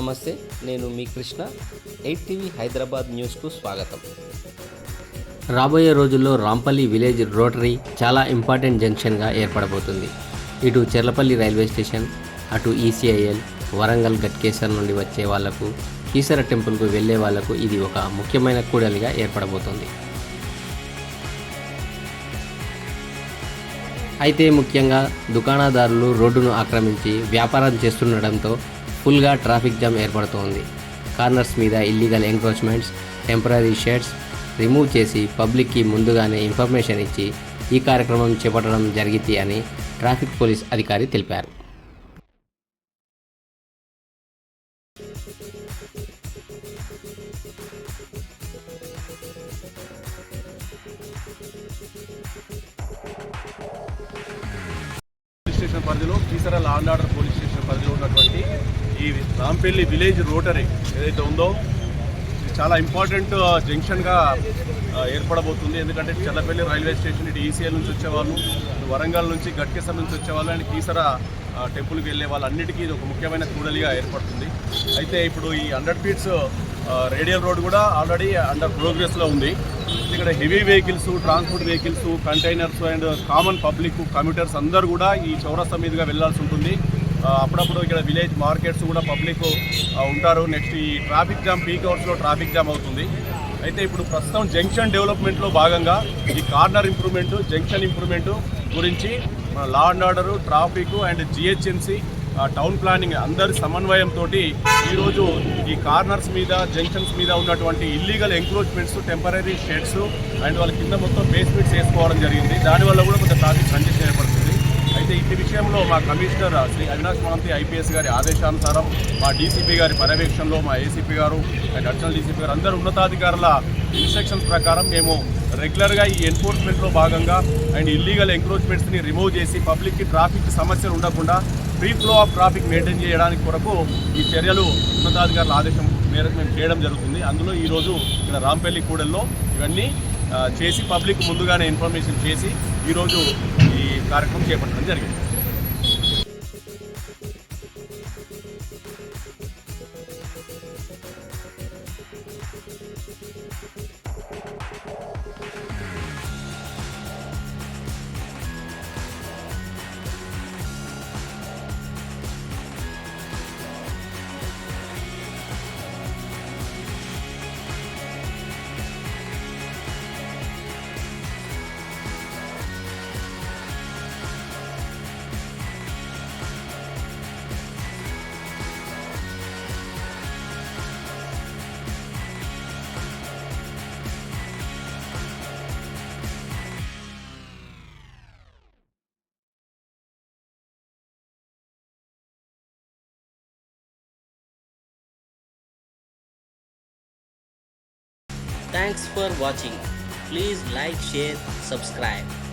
నమస్తే, నేను మీ కృష్ణ. 8 టీవీ హైదరాబాద్ న్యూస్కు స్వాగతం. రాబోయే రోజుల్లో రాంపల్లి విలేజ్ రోటరీ చాలా ఇంపార్టెంట్ జంక్షన్గా ఏర్పడబోతుంది. ఇటు చెర్లపల్లి రైల్వే స్టేషన్, అటు ఈసీఐఎల్, వరంగల్ గట్కేసర్ నుండి వచ్చే వాళ్లకు, ఈశ్వర టెంపుల్కు వెళ్లే వాళ్లకు ఇది ఒక ముఖ్యమైన కూడలిగా ఏర్పడబోతుంది. అయితే ముఖ్యంగా దుకాణదారులు రోడ్డును ఆక్రమించి వ్యాపారం చేస్తుండడంతో ఫుల్గా ట్రాఫిక్ జామ్ ఏర్పడుతోంది. కార్నర్స్ మీద illegal encroachments, temporary sheds remove చేసి పబ్లిక్కి ముందుగానే ఇన్ఫర్మేషన్ ఇచ్చి ఈ కార్యక్రమం చేపట్టడం జరిగింది అని ట్రాఫిక్ పోలీస్ అధికారి తెలిపారు. స్టేషన్ పరిధిలో Keesara law and order police station పరిధిలో ఉన్నటువంటి ఈ రాంపల్లి విలేజ్ రోటరీ ఏదైతే ఉందో ఇది చాలా ఇంపార్టెంట్ జంక్షన్గా ఏర్పడబోతుంది. ఎందుకంటే చెర్లపల్లి రైల్వే స్టేషన్ ఇటు ఈసీఎల్ నుంచి వచ్చేవాళ్ళు, వరంగల్ నుంచి గట్కేసర్ నుంచి వచ్చేవాళ్ళు అండ్ కీసర టెంపుల్కి వెళ్ళే వాళ్ళన్నిటికీ ఇది ఒక ముఖ్యమైన కూడలిగా ఏర్పడుతుంది. అయితే ఇప్పుడు ఈ 100 ఫీట్స్ రేడియల్ రోడ్ కూడా ఆల్రెడీ అండర్ ప్రోగ్రెస్లో ఉంది. ఇక్కడ heavy vehicles, transport vehicles, containers and common public commuters అందరూ కూడా ఈ చౌరస్తా మీదుగా వెళ్లాల్సి ఉంటుంది. అప్పుడప్పుడు ఇక్కడ విలేజ్ మార్కెట్స్ కూడా పబ్లిక్ ఉంటారు. నెక్స్ట్ ఈ ట్రాఫిక్ జామ్ పీక్ అవర్స్లో ట్రాఫిక్ జామ్ అవుతుంది. అయితే ఇప్పుడు ప్రస్తుతం జంక్షన్ డెవలప్మెంట్లో భాగంగా ఈ కార్నర్ ఇంప్రూవ్మెంట్, జంక్షన్ ఇంప్రూవ్మెంట్ గురించి law and order, traffic and GHMC, town planning అందరి సమన్వయంతో ఈరోజు ఈ కార్నర్స్ మీద, జంక్షన్స్ మీద ఉన్నటువంటి illegal encroachments, temporary sheds and వాళ్ళ కింద మొత్తం బేస్మెంట్స్ వేసుకోవడం జరిగింది. దానివల్ల కూడా కొంత ట్రాఫిక్ కంజెషన్ ఏర్పడుతుంది. అయితే ఈ విషయంలో మా కమిషనర్ శ్రీ అవినాష్ మహంతి ఐపీఎస్ గారి ఆదేశానుసారం, మా డీసీపీ గారి పర్యవేక్షణలో మా ఏసీపీ గారు అండ్ అడిషనల్ డీసీపీ గారు అందరూ ఉన్నతాధికారుల ఇన్స్ట్రక్షన్స్ ప్రకారం మేము రెగ్యులర్గా ఈ ఎన్ఫోర్స్మెంట్లో భాగంగా అండ్ ఇల్లీగల్ ఎంక్రోచ్మెంట్స్ని రిమూవ్ చేసి పబ్లిక్కి ట్రాఫిక్ సమస్యలు ఉండకుండా free flow of traffic maintain చేయడానికి కొరకు ఈ చర్యలు ఉన్నతాధికారుల ఆదేశం మేరకు మేము చేయడం జరుగుతుంది. అందులో ఈరోజు ఇక్కడ రాంపల్లి కూడల్లో ఇవన్నీ చేసి పబ్లిక్ ముందుగానే ఇన్ఫర్మేషన్ చేసి ఈరోజు ఈ కార్యక్రమం చేపట్టడం జరిగింది. Thanks for watching. Please like, share, subscribe.